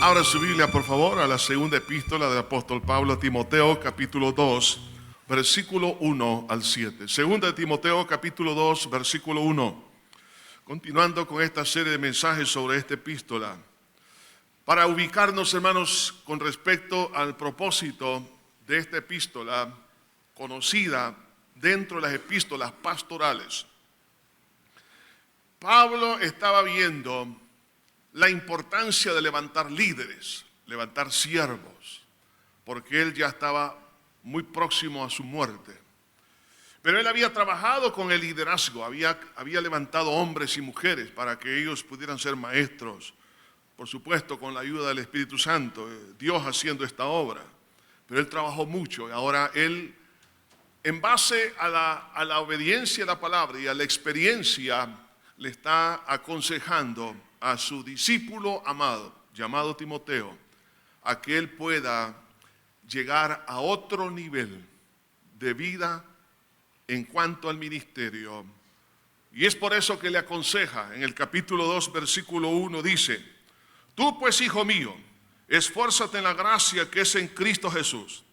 Abra su Biblia, por favor, a la segunda epístola del apóstol Pablo a Timoteo, capítulo 2, versículo 1 al 7. Segunda de Timoteo, capítulo 2, versículo 1. Continuando con esta serie de mensajes sobre esta epístola, para ubicarnos, hermanos, con respecto al propósito de esta epístola, conocida dentro de las epístolas pastorales. Pablo estaba viendo la importancia de levantar líderes, levantar siervos, porque él ya estaba muy próximo a su muerte. Pero él había trabajado con el liderazgo, había levantado hombres y mujeres para que ellos pudieran ser maestros, por supuesto con la ayuda del Espíritu Santo, Dios haciendo esta obra. Pero él trabajó mucho y ahora él, en base a la obediencia a la palabra y a la experiencia, le está aconsejando a su discípulo amado, llamado Timoteo, a que él pueda llegar a otro nivel de vida en cuanto al ministerio. Y es por eso que le aconseja, en el capítulo 2, versículo 1, dice: tú pues, hijo mío, esfuérzate en la gracia que es en Cristo Jesús.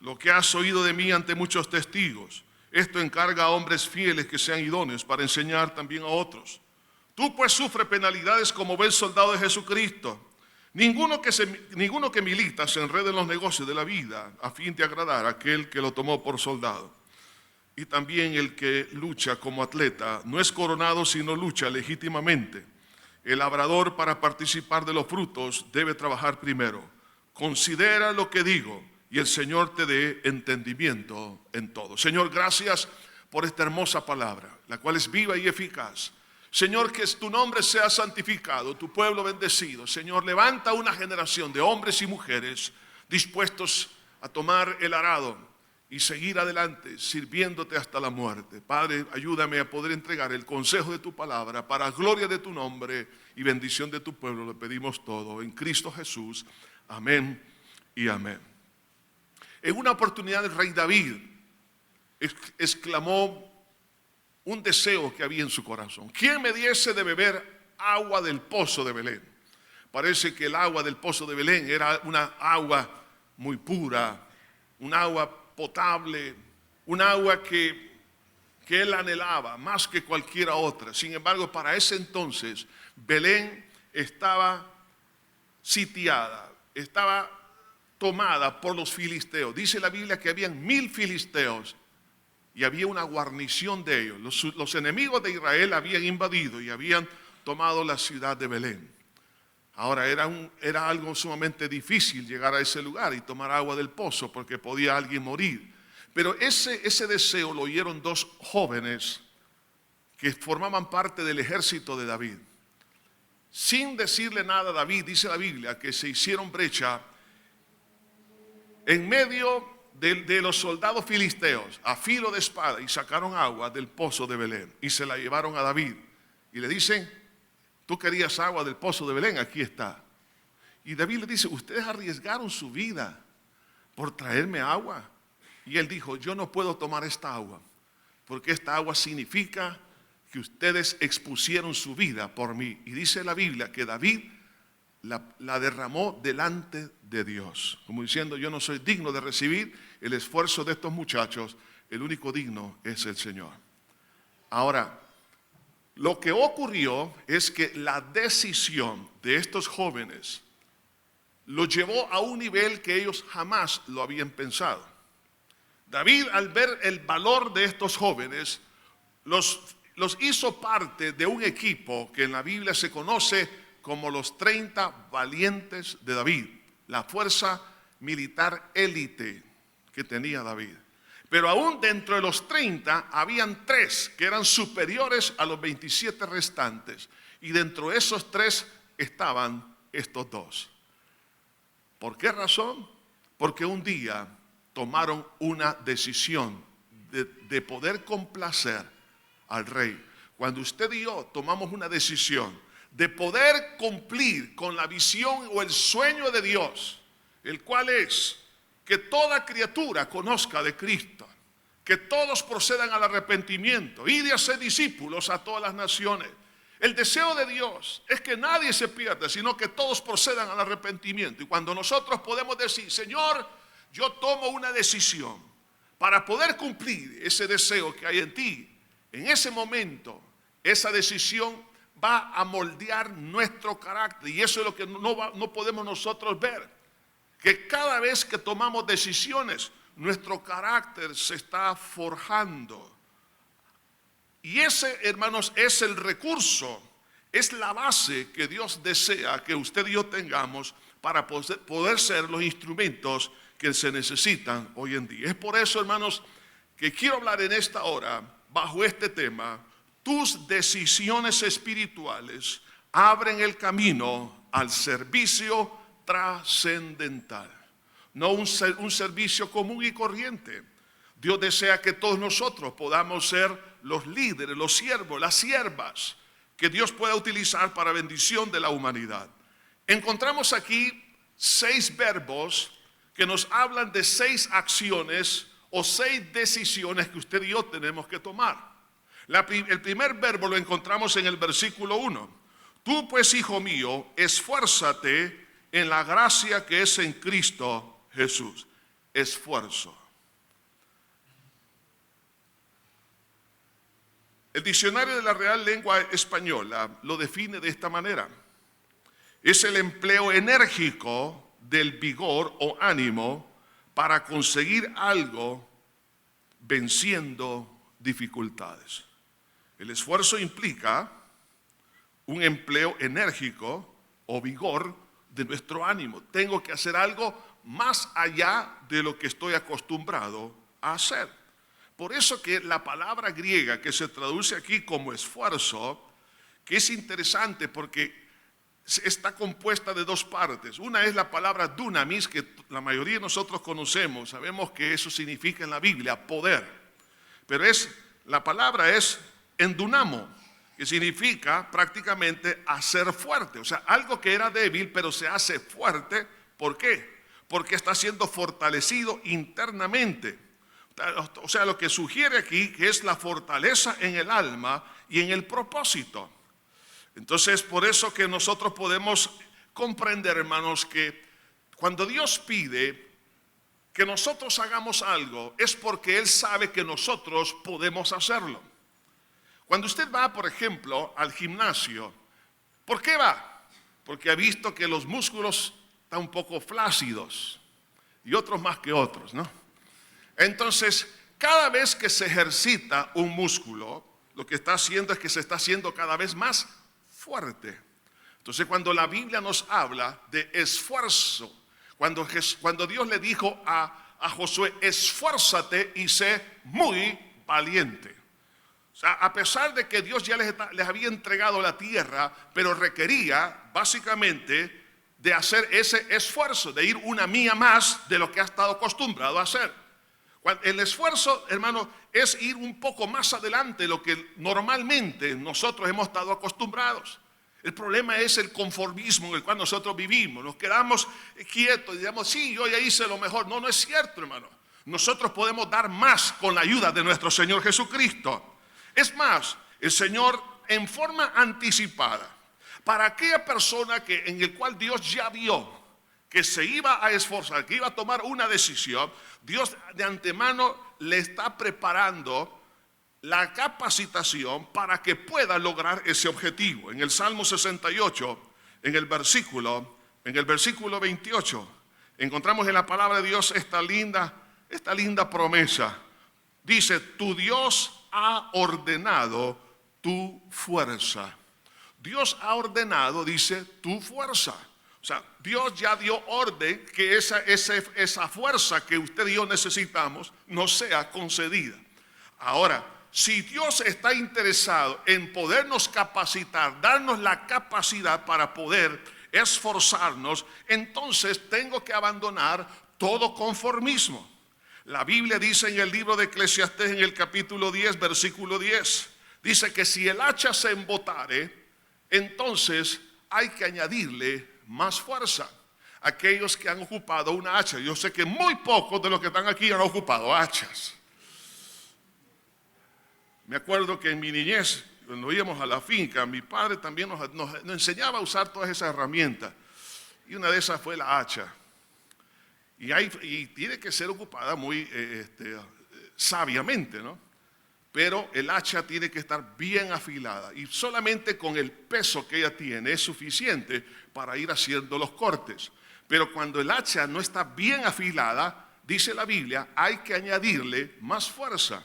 Lo que has oído de mí ante muchos testigos, esto encarga a hombres fieles que sean idóneos para enseñar también a otros. Tú pues sufre penalidades como buen soldado de Jesucristo. Ninguno que milita se enrede en los negocios de la vida a fin de agradar a aquel que lo tomó por soldado. Y también el que lucha como atleta no es coronado sino lucha legítimamente. El labrador, para participar de los frutos, debe trabajar primero. Considera lo que digo y el Señor te dé entendimiento en todo. Señor, gracias por esta hermosa palabra, la cual es viva y eficaz. Señor, que tu nombre sea santificado, tu pueblo bendecido. Señor, levanta una generación de hombres y mujeres dispuestos a tomar el arado y seguir adelante, sirviéndote hasta la muerte. Padre, ayúdame a poder entregar el consejo de tu palabra para gloria de tu nombre y bendición de tu pueblo. Lo pedimos todo en Cristo Jesús. Amén y amén. En una oportunidad el rey David exclamó un deseo que había en su corazón: ¿quién me diese de beber agua del pozo de Belén? Parece que el agua del pozo de Belén era una agua muy pura, un agua potable, un agua que él anhelaba más que cualquiera otra. Sin embargo, para ese entonces Belén estaba sitiada, estaba tomada por los filisteos. Dice la Biblia que habían 1000 filisteos y había una guarnición de ellos. Los enemigos de Israel habían invadido y habían tomado la ciudad de Belén. Ahora era algo sumamente difícil llegar a ese lugar y tomar agua del pozo, porque podía alguien morir. Pero ese deseo lo oyeron 2 jóvenes que formaban parte del ejército de David. Sin decirle nada a David, dice la Biblia, que se hicieron brecha en medio de los soldados filisteos a filo de espada y sacaron agua del pozo de Belén y se la llevaron a David y le dicen: tú querías agua del pozo de Belén, aquí está. Y David le dice: ustedes arriesgaron su vida por traerme agua. Y él dijo: yo no puedo tomar esta agua, porque esta agua significa que ustedes expusieron su vida por mí. Y dice la Biblia que David la derramó delante de Dios, como diciendo: yo no soy digno de recibir el esfuerzo de estos muchachos, el único digno es el Señor. Ahora, lo que ocurrió es que la decisión de estos jóvenes los llevó a un nivel que ellos jamás lo habían pensado. David, al ver el valor de estos jóvenes, los hizo parte de un equipo que en la Biblia se conoce como los 30 valientes de David, la fuerza militar élite que tenía David. Pero aún dentro de los 30 habían 3 que eran superiores a los 27 restantes, y dentro de esos 3 estaban estos 2. ¿Por qué razón? Porque un día tomaron una decisión de poder complacer al rey. Cuando usted y yo tomamos una decisión de poder cumplir con la visión o el sueño de Dios, el cual es que toda criatura conozca de Cristo, que todos procedan al arrepentimiento y de hacer discípulos a todas las naciones. El deseo de Dios es que nadie se pierda, sino que todos procedan al arrepentimiento. Y cuando nosotros podemos decir, Señor, yo tomo una decisión para poder cumplir ese deseo que hay en ti, en ese momento, esa decisión va a moldear nuestro carácter. Y eso es lo que no podemos nosotros ver. Que cada vez que tomamos decisiones, nuestro carácter se está forjando. Y ese, hermanos, es el recurso, es la base que Dios desea que usted y yo tengamos para poder ser los instrumentos que se necesitan hoy en día. Es por eso, hermanos, que quiero hablar en esta hora, bajo este tema, tus decisiones espirituales abren el camino al servicio trascendental. No un servicio común y corriente. Dios desea que todos nosotros podamos ser los líderes, los siervos, las siervas que Dios pueda utilizar para bendición de la humanidad. Encontramos aquí 6 verbos que nos hablan de 6 acciones o 6 decisiones que usted y yo tenemos que tomar. El primer verbo lo encontramos en el versículo 1. Tú pues, hijo mío, esfuérzate en la gracia que es en Cristo Jesús. Esfuerzo. El diccionario de la Real Lengua Española lo define de esta manera. Es el empleo enérgico del vigor o ánimo para conseguir algo venciendo dificultades. El esfuerzo implica un empleo enérgico o vigor de nuestro ánimo. Tengo que hacer algo más allá de lo que estoy acostumbrado a hacer. Por eso que la palabra griega que se traduce aquí como esfuerzo, que es interesante porque está compuesta de 2 partes. Una es la palabra dunamis, que la mayoría de nosotros conocemos, sabemos que eso significa en la Biblia poder. Pero la palabra es endunamo, que significa prácticamente hacer fuerte. O sea, algo que era débil pero se hace fuerte. ¿Por qué? Porque está siendo fortalecido internamente. O sea, lo que sugiere aquí que es la fortaleza en el alma y en el propósito. Entonces, por eso que nosotros podemos comprender, hermanos, que cuando Dios pide que nosotros hagamos algo, es porque Él sabe que nosotros podemos hacerlo. Cuando usted va, por ejemplo, al gimnasio, ¿por qué va? Porque ha visto que los músculos están un poco flácidos y otros más que otros, ¿no? Entonces, cada vez que se ejercita un músculo, lo que está haciendo es que se está haciendo cada vez más fuerte. Entonces, cuando la Biblia nos habla de esfuerzo, cuando Dios le dijo a Josué, esfuérzate y sé muy valiente. O sea, a pesar de que Dios ya les había entregado la tierra, pero requería básicamente de hacer ese esfuerzo, de ir una milla más de lo que ha estado acostumbrado a hacer. El esfuerzo, hermano, es ir un poco más adelante de lo que normalmente nosotros hemos estado acostumbrados. El problema es el conformismo en el cual nosotros vivimos. Nos quedamos quietos y digamos, sí, yo ya hice lo mejor. No, no es cierto, hermano. Nosotros podemos dar más con la ayuda de nuestro Señor Jesucristo. Es más, el Señor en forma anticipada, para aquella persona en el cual Dios ya vio que se iba a esforzar, que iba a tomar una decisión, Dios de antemano le está preparando la capacitación para que pueda lograr ese objetivo. En el Salmo 68, en el versículo 28, encontramos en la palabra de Dios esta linda promesa. Dice, tu Dios ha ordenado tu fuerza. Dios ha ordenado, dice, tu fuerza. O sea, Dios ya dio orden que esa fuerza que usted y yo necesitamos nos sea concedida. Ahora, si Dios está interesado en podernos capacitar, darnos la capacidad para poder esforzarnos, entonces tengo que abandonar todo conformismo. La Biblia dice en el libro de Eclesiastés, en el capítulo 10, versículo 10, dice que si el hacha se embotare, entonces hay que añadirle más fuerza. Aquellos que han ocupado una hacha, yo sé que muy pocos de los que están aquí han ocupado hachas. Me acuerdo que en mi niñez, cuando íbamos a la finca, mi padre también nos enseñaba a usar todas esas herramientas. Y una de esas fue la hacha. Y tiene que ser ocupada muy sabiamente, ¿no? Pero el hacha tiene que estar bien afilada. Y solamente con el peso que ella tiene es suficiente para ir haciendo los cortes. Pero cuando el hacha no está bien afilada, dice la Biblia, hay que añadirle más fuerza.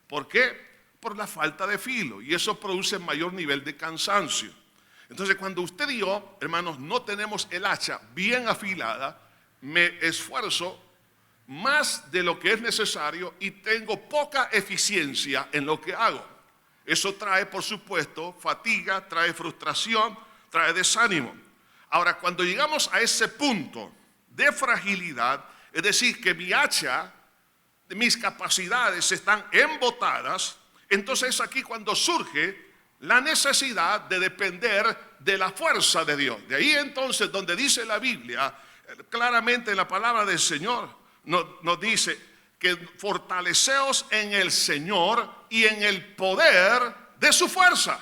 ¿Por qué? Por la falta de filo. Y eso produce mayor nivel de cansancio. Entonces, cuando usted y yo, hermanos, no tenemos el hacha bien afilada, me esfuerzo más de lo que es necesario y tengo poca eficiencia en lo que hago. Eso trae, por supuesto, fatiga, trae frustración, trae desánimo. Ahora, cuando llegamos a ese punto de fragilidad, es decir, que mi hacha, mis capacidades están embotadas, entonces es aquí cuando surge la necesidad de depender de la fuerza de Dios. De ahí entonces donde dice la Biblia, claramente en la palabra del Señor, nos dice que fortaleceos en el Señor y en el poder de su fuerza.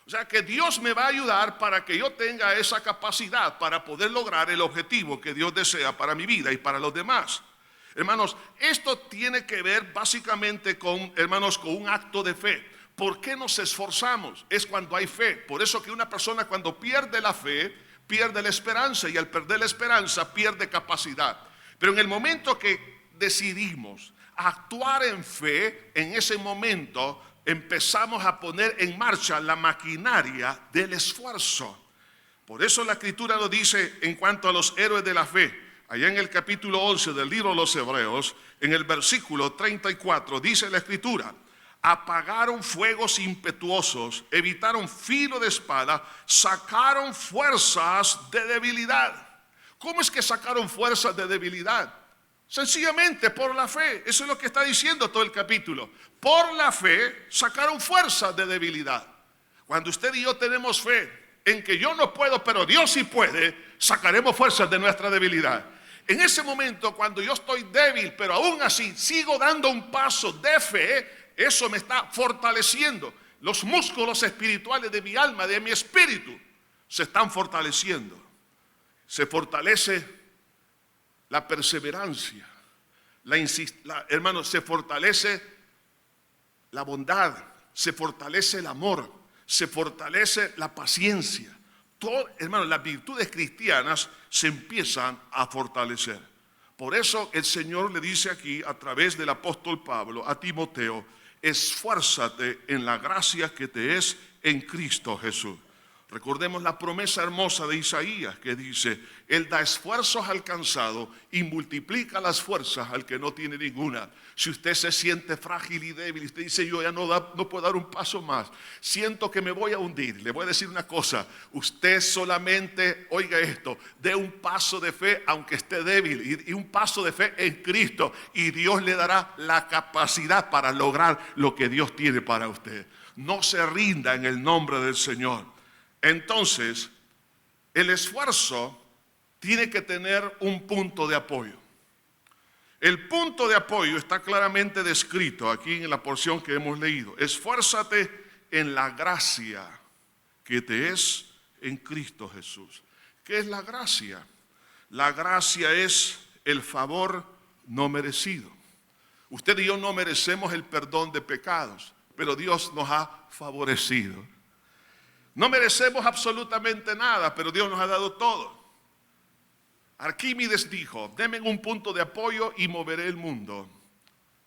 O sea que Dios me va a ayudar para que yo tenga esa capacidad para poder lograr el objetivo que Dios desea para mi vida y para los demás. Hermanos, esto tiene que ver básicamente con un acto de fe. ¿Por qué nos esforzamos? Es cuando hay fe. Por eso que una persona cuando pierde la fe, pierde la esperanza, y al perder la esperanza pierde capacidad. Pero en el momento que decidimos actuar en fe, en ese momento empezamos a poner en marcha la maquinaria del esfuerzo. Por eso la Escritura nos dice en cuanto a los héroes de la fe, allá en el capítulo 11 del libro de los Hebreos, en el versículo 34, dice la Escritura: apagaron fuegos impetuosos, evitaron filo de espada, sacaron fuerzas de debilidad. ¿Cómo es que sacaron fuerzas de debilidad? Sencillamente por la fe. Eso es lo que está diciendo todo el capítulo. Por la fe sacaron fuerzas de debilidad. Cuando usted y yo tenemos fe en que yo no puedo, pero Dios sí puede, sacaremos fuerzas de nuestra debilidad. En ese momento, cuando yo estoy débil, pero aún así sigo dando un paso de fe, eso me está fortaleciendo. Los músculos espirituales de mi alma, de mi espíritu, se están fortaleciendo. Se fortalece la perseverancia, hermano, se fortalece la bondad, se fortalece el amor, se fortalece la paciencia. Todo, hermano, las virtudes cristianas se empiezan a fortalecer. Por eso el Señor le dice aquí a través del apóstol Pablo a Timoteo: esfuérzate en la gracia que te es en Cristo Jesús. Recordemos la promesa hermosa de Isaías que dice: Él da esfuerzos al cansado y multiplica las fuerzas al que no tiene ninguna. Si usted se siente frágil y débil y usted dice: yo ya no puedo dar un paso más, siento que me voy a hundir, le voy a decir una cosa: usted solamente, oiga esto, dé un paso de fe aunque esté débil, y un paso de fe en Cristo, y Dios le dará la capacidad para lograr lo que Dios tiene para usted. No se rinda en el nombre del Señor. Entonces, el esfuerzo tiene que tener un punto de apoyo. El punto de apoyo está claramente descrito aquí en la porción que hemos leído. Esfuérzate en la gracia que te es en Cristo Jesús. ¿Qué es la gracia? La gracia es el favor no merecido. Usted y yo no merecemos el perdón de pecados, pero Dios nos ha favorecido. No merecemos absolutamente nada, pero Dios nos ha dado todo. Arquímedes dijo: denme un punto de apoyo y moveré el mundo.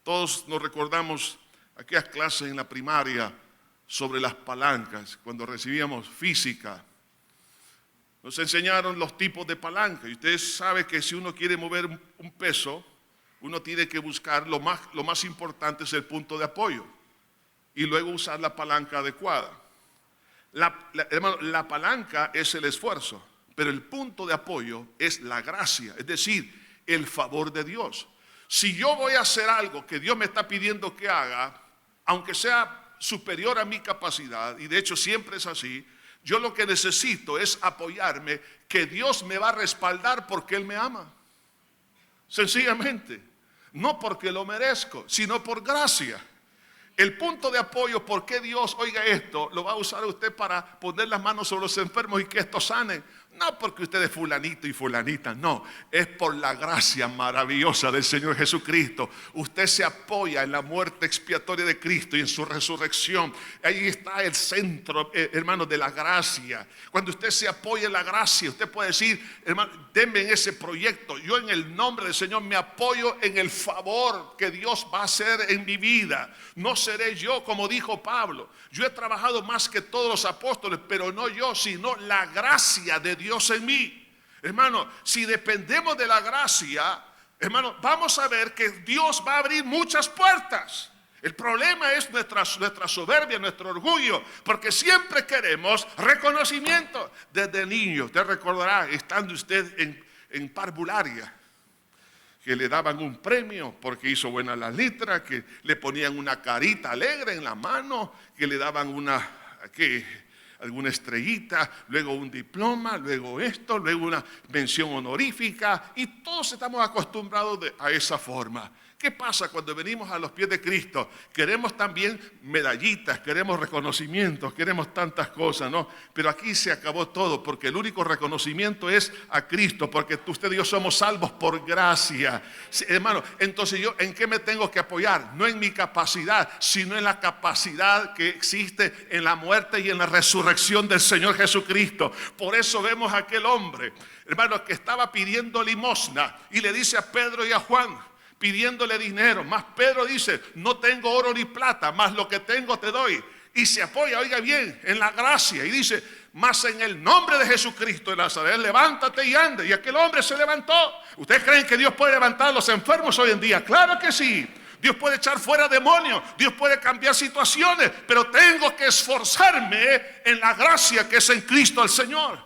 Todos nos recordamos aquellas clases en la primaria sobre las palancas, cuando recibíamos física. Nos enseñaron los tipos de palanca, y usted sabe que si uno quiere mover un peso, uno tiene que buscar lo más importante es el punto de apoyo, y luego usar la palanca adecuada. Hermano, la palanca es el esfuerzo, pero el punto de apoyo es la gracia, es decir, el favor de Dios. Si yo voy a hacer algo que Dios me está pidiendo que haga, aunque sea superior a mi capacidad, y de hecho siempre es así, yo lo que necesito es apoyarme, que Dios me va a respaldar porque Él me ama. Sencillamente, no porque lo merezco, sino por gracia. el punto de apoyo, ¿por qué Dios, oiga esto, lo va a usar usted para poner las manos sobre los enfermos y que estos sanen? No porque usted es fulanito y fulanita, no. Es por la gracia maravillosa del Señor Jesucristo. Usted se apoya en la muerte expiatoria de Cristo y en su resurrección. Ahí está el centro, hermano, de la gracia. Cuando usted se apoya en la gracia, usted puede decir, hermano, denme en ese proyecto. Yo en el nombre del Señor me apoyo en el favor que Dios va a hacer en mi vida. No seré yo, como dijo Pablo. Yo he trabajado más que todos los apóstoles, pero no yo, sino la gracia de Dios en mí. Hermano, si dependemos de la gracia, hermano, vamos a ver que Dios va a abrir muchas puertas. El problema es nuestra soberbia, nuestro orgullo, porque siempre queremos reconocimiento. Desde niño, usted recordará, estando usted en parvularia, que le daban un premio porque hizo buenas las letras, que le ponían una carita alegre en la mano, que le daban alguna estrellita, luego un diploma, luego esto, luego una mención honorífica, y todos estamos acostumbrados a esa forma. ¿Qué pasa cuando venimos a los pies de Cristo? Queremos también medallitas, queremos reconocimientos, queremos tantas cosas, ¿no? Pero aquí se acabó todo, porque el único reconocimiento es a Cristo, porque usted y yo somos salvos por gracia. Sí, hermano, entonces yo, ¿en qué me tengo que apoyar? No en mi capacidad, sino en la capacidad que existe en la muerte y en la resurrección del Señor Jesucristo. Por eso vemos a aquel hombre, hermano, que estaba pidiendo limosna y le dice a Pedro y a Juan, pidiéndole dinero, más Pedro dice, no tengo oro ni plata, más lo que tengo te doy. Y se apoya, oiga bien, en la gracia y dice, más en el nombre de Jesucristo de Nazaret, levántate y ande. Y aquel hombre se levantó. ¿Ustedes creen que Dios puede levantar a los enfermos hoy en día? Claro que sí. Dios puede echar fuera demonios, Dios puede cambiar situaciones, pero tengo que esforzarme en la gracia que es en Cristo el Señor.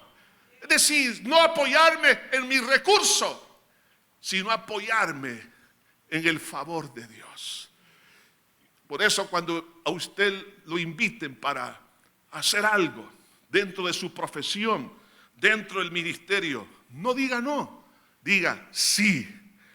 Es decir, no apoyarme en mi recurso, sino apoyarme en el favor de Dios. Por eso cuando a usted lo inviten para hacer algo dentro de su profesión, dentro del ministerio, no diga no, diga sí,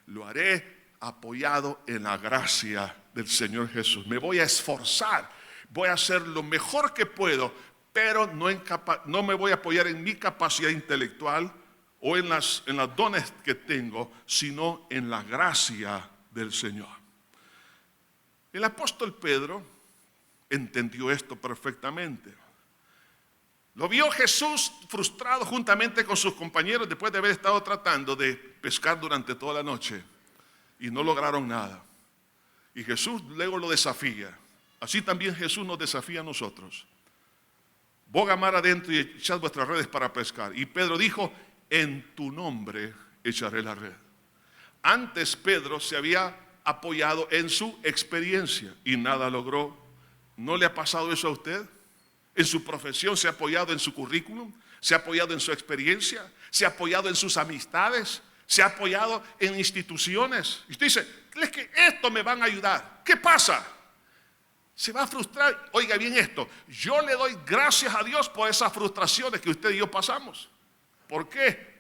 lo haré apoyado en la gracia del Señor Jesús. Me voy a esforzar, voy a hacer lo mejor que puedo, pero no me voy a apoyar en mi capacidad intelectual o en las dones que tengo, sino en la gracia del Señor. El apóstol Pedro entendió esto perfectamente. Lo vio Jesús frustrado juntamente con sus compañeros después de haber estado tratando de pescar durante toda la noche y no lograron nada. Y Jesús luego lo desafía. Así también Jesús nos desafía a nosotros. Boga mar adentro y echad vuestras redes para pescar. Y Pedro dijo, en tu nombre echaré la red. Antes Pedro se había apoyado en su experiencia y nada logró. ¿No le ha pasado eso a usted? En su profesión se ha apoyado en su currículum, se ha apoyado en su experiencia, se ha apoyado en sus amistades, se ha apoyado en instituciones. Y usted dice, es que esto me van a ayudar. ¿Qué pasa? Se va a frustrar. Oiga bien esto, yo le doy gracias a Dios por esas frustraciones que usted y yo pasamos. ¿Por qué?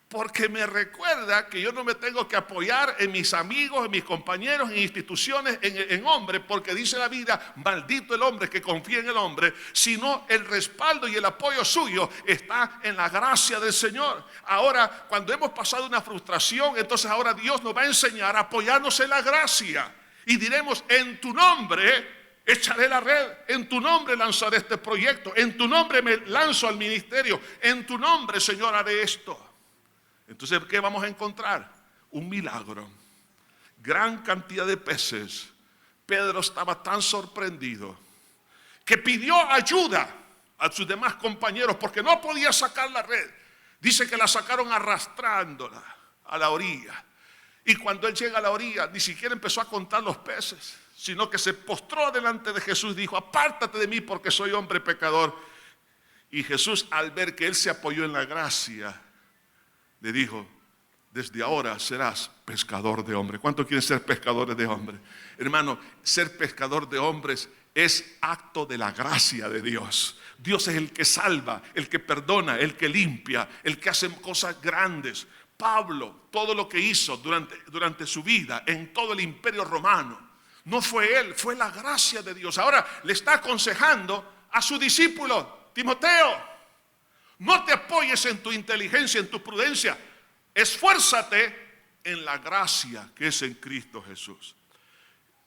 Porque me recuerda que yo no me tengo que apoyar en mis amigos, en mis compañeros, en instituciones, en hombres, porque dice la Biblia, maldito el hombre que confía en el hombre, sino el respaldo y el apoyo suyo está en la gracia del Señor. Ahora, cuando hemos pasado una frustración, entonces ahora Dios nos va a enseñar a apoyarnos en la gracia. Y diremos, en tu nombre echaré la red, en tu nombre lanzaré este proyecto, en tu nombre me lanzo al ministerio, en tu nombre, Señor, haré esto. Entonces, ¿qué vamos a encontrar? Un milagro. Gran cantidad de peces. Pedro estaba tan sorprendido que pidió ayuda a sus demás compañeros porque no podía sacar la red. Dice que la sacaron arrastrándola a la orilla. Y cuando él llega a la orilla, ni siquiera empezó a contar los peces, sino que se postró delante de Jesús y dijo, apártate de mí porque soy hombre pecador. Y Jesús, al ver que él se apoyó en la gracia, le dijo, desde ahora serás pescador de hombres. ¿Cuántos quieren ser pescadores de hombres? Hermano, ser pescador de hombres es acto de la gracia de Dios. Dios es el que salva, el que perdona, el que limpia, el que hace cosas grandes. Pablo, todo lo que hizo durante su vida en todo el imperio romano, No fue él, fue la gracia de Dios. Ahora le está aconsejando a su discípulo, Timoteo, no te apoyes en tu inteligencia, en tu prudencia. Esfuérzate en la gracia que es en Cristo Jesús.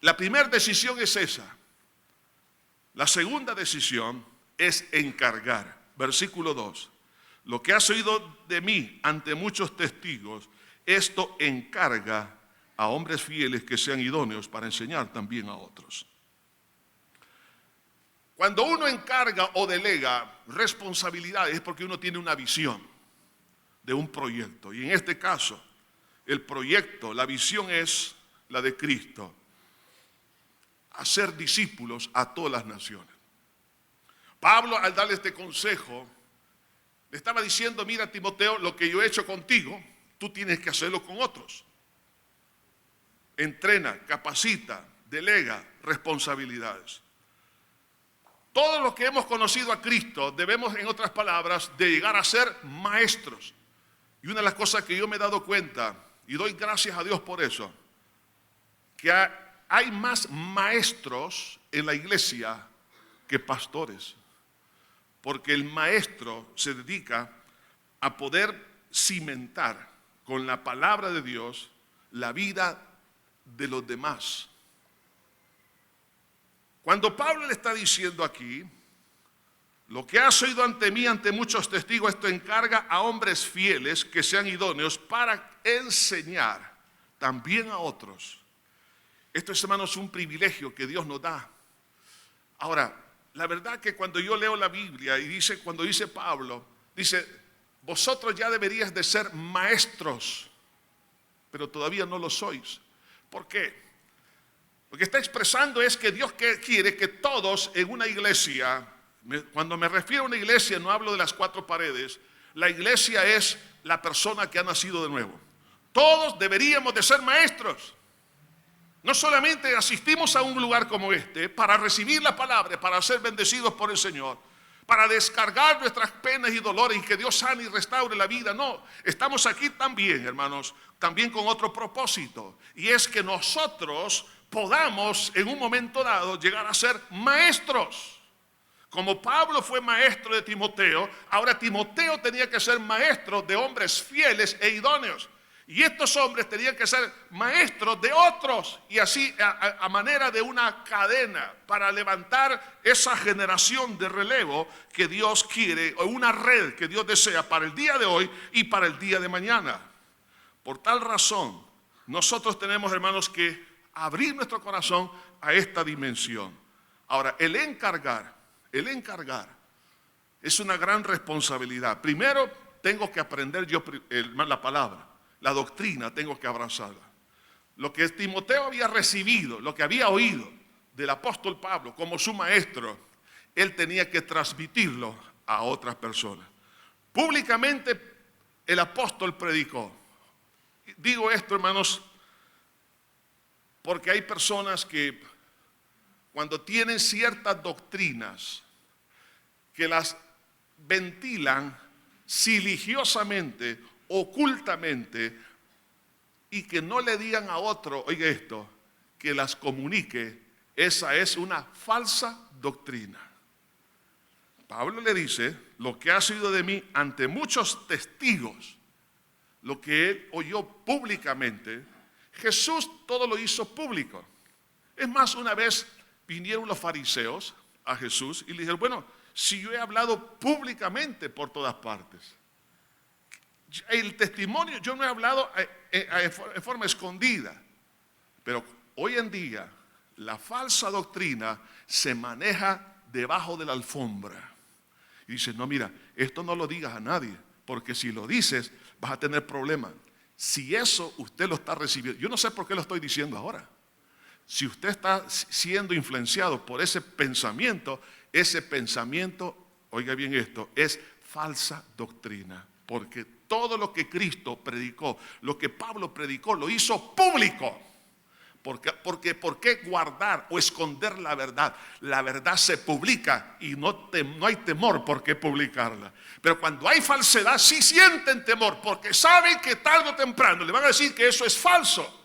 La primera decisión es esa. La segunda decisión es encargar. Versículo 2. Lo que has oído de mí ante muchos testigos, esto encarga a hombres fieles que sean idóneos para enseñar también a otros. Cuando uno encarga o delega responsabilidades es porque uno tiene una visión de un proyecto. Y en este caso, el proyecto, la visión es la de Cristo. Hacer discípulos a todas las naciones. Pablo, al darle este consejo, le estaba diciendo, mira Timoteo, lo que yo he hecho contigo, tú tienes que hacerlo con otros. Entrena, capacita, delega responsabilidades. Todos los que hemos conocido a Cristo debemos, en otras palabras, de llegar a ser maestros. Y una de las cosas que yo me he dado cuenta, y doy gracias a Dios por eso, que hay más maestros en la iglesia que pastores. Porque el maestro se dedica a poder cimentar con la palabra de Dios la vida de los demás. Cuando Pablo le está diciendo aquí, lo que has oído ante mí, ante muchos testigos, esto encarga a hombres fieles que sean idóneos para enseñar también a otros. Esto es, hermanos, un privilegio que Dios nos da. Ahora, la verdad que cuando yo leo la Biblia y cuando dice Pablo, dice, vosotros ya deberíais de ser maestros, pero todavía no lo sois. ¿Por qué? Lo que está expresando es que Dios quiere que todos en una iglesia, cuando me refiero a una iglesia no hablo de las cuatro paredes, la iglesia es la persona que ha nacido de nuevo. Todos deberíamos de ser maestros. No solamente asistimos a un lugar como este para recibir la palabra, para ser bendecidos por el Señor, para descargar nuestras penas y dolores y que Dios sane y restaure la vida. No, estamos aquí también, hermanos, también con otro propósito. Y es que nosotros podamos en un momento dado llegar a ser maestros. Como Pablo fue maestro de Timoteo, ahora Timoteo tenía que ser maestro de hombres fieles e idóneos. Y estos hombres tenían que ser maestros de otros. Y así a manera de una cadena para levantar esa generación de relevo que Dios quiere, o una red que Dios desea para el día de hoy y para el día de mañana. Por tal razón, nosotros tenemos, hermanos, que abrir nuestro corazón a esta dimensión. Ahora, el encargar es una gran responsabilidad. Primero, tengo que aprender yo la palabra. La doctrina tengo que abrazarla. Lo que Timoteo había recibido, lo que había oído del apóstol Pablo como su maestro, él tenía que transmitirlo a otras personas. Públicamente el apóstol predicó. Digo esto, hermanos, porque hay personas que cuando tienen ciertas doctrinas que las ventilan siligiosamente, ocultamente, y que no le digan a otro, oiga esto, que las comunique, esa es una falsa doctrina. Pablo le dice, lo que ha sido de mí ante muchos testigos, lo que él oyó públicamente, Jesús todo lo hizo público. Es más, una vez vinieron los fariseos a Jesús y le dijeron, bueno, si yo he hablado públicamente por todas partes, el testimonio, yo no he hablado en forma escondida, pero hoy en día la falsa doctrina se maneja debajo de la alfombra. Y dice, no, mira, esto no lo digas a nadie, porque si lo dices vas a tener problemas. Si eso usted lo está recibiendo, yo no sé por qué lo estoy diciendo ahora. Si usted está siendo influenciado por ese pensamiento, oiga bien esto, es falsa doctrina. Porque todo lo que Cristo predicó, lo que Pablo predicó, lo hizo público. Porque ¿por qué guardar o esconder la verdad? La verdad se publica y no hay temor por qué publicarla. Pero cuando hay falsedad, sí sienten temor, porque saben que tarde o temprano le van a decir que eso es falso.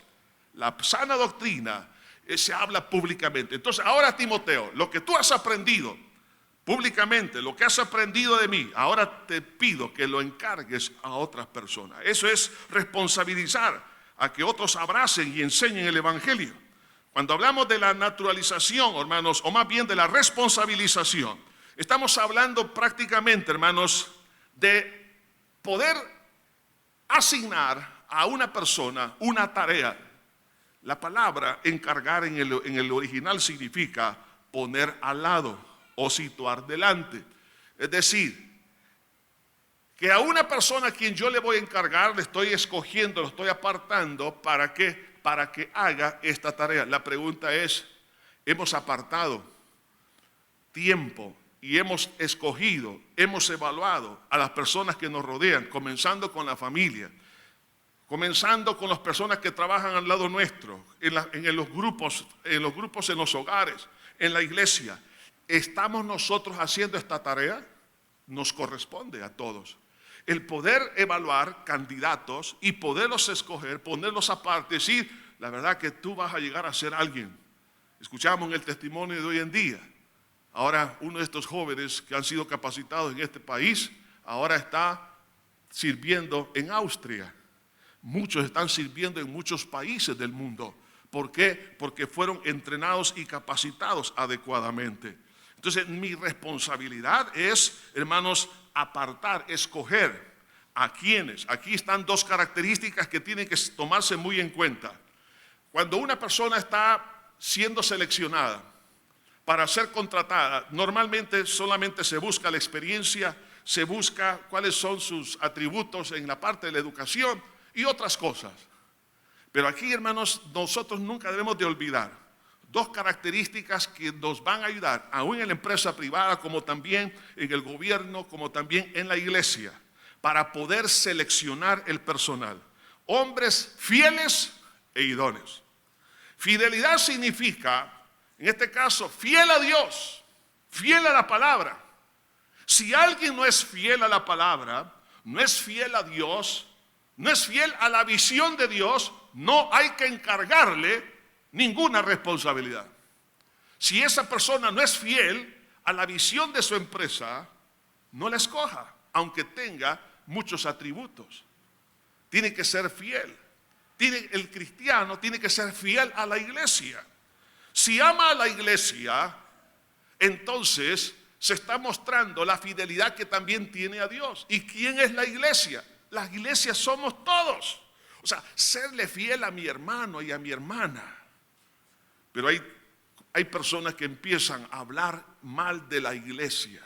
La sana doctrina Se habla públicamente. Entonces, ahora Timoteo, lo que tú has aprendido públicamente, lo que has aprendido de mí, ahora te pido que lo encargues a otras personas. Eso es responsabilizar a que otros abracen y enseñen el Evangelio. Cuando hablamos de la naturalización, hermanos, o más bien de la responsabilización, estamos hablando prácticamente, hermanos, de poder asignar a una persona una tarea. La palabra encargar en el original significa poner al lado o situar delante. Es decir, que a una persona a quien yo le voy a encargar, le estoy escogiendo, lo estoy apartando, ¿para qué? Para que haga esta tarea. La pregunta es, ¿hemos apartado tiempo y hemos escogido, hemos evaluado a las personas que nos rodean, comenzando con la familia, comenzando con las personas que trabajan al lado nuestro, en los grupos, en los hogares, en la iglesia? ¿Estamos nosotros haciendo esta tarea? Nos corresponde a todos. El poder evaluar candidatos y poderlos escoger, ponerlos aparte, decir, la verdad que tú vas a llegar a ser alguien. Escuchamos en el testimonio de hoy en día. Ahora uno de estos jóvenes que han sido capacitados en este país, ahora está sirviendo en Austria. Muchos están sirviendo en muchos países del mundo. ¿Por qué? Porque fueron entrenados y capacitados adecuadamente. Entonces, mi responsabilidad es, hermanos, apartar, escoger a quienes. Aquí están dos características que tienen que tomarse muy en cuenta. Cuando una persona está siendo seleccionada para ser contratada, normalmente solamente se busca la experiencia, se busca cuáles son sus atributos en la parte de la educación y otras cosas. Pero aquí, hermanos, nosotros nunca debemos de olvidar dos características que nos van a ayudar, aún en la empresa privada, como también en el gobierno, como también en la iglesia, para poder seleccionar el personal. Hombres fieles e idóneos. Fidelidad significa, en este caso, fiel a Dios, fiel a la palabra. Si alguien no es fiel a la palabra, no es fiel a Dios, no es fiel a la visión de Dios, no hay que encargarle ninguna responsabilidad. Si esa persona no es fiel a la visión de su empresa, no la escoja, aunque tenga muchos atributos. Tiene que ser fiel. El cristiano tiene que ser fiel a la iglesia. Si ama a la iglesia, entonces se está mostrando la fidelidad que también tiene a Dios. ¿Y quién es la iglesia? La iglesia somos todos. O sea, serle fiel a mi hermano y a mi hermana. Pero hay personas que empiezan a hablar mal de la iglesia,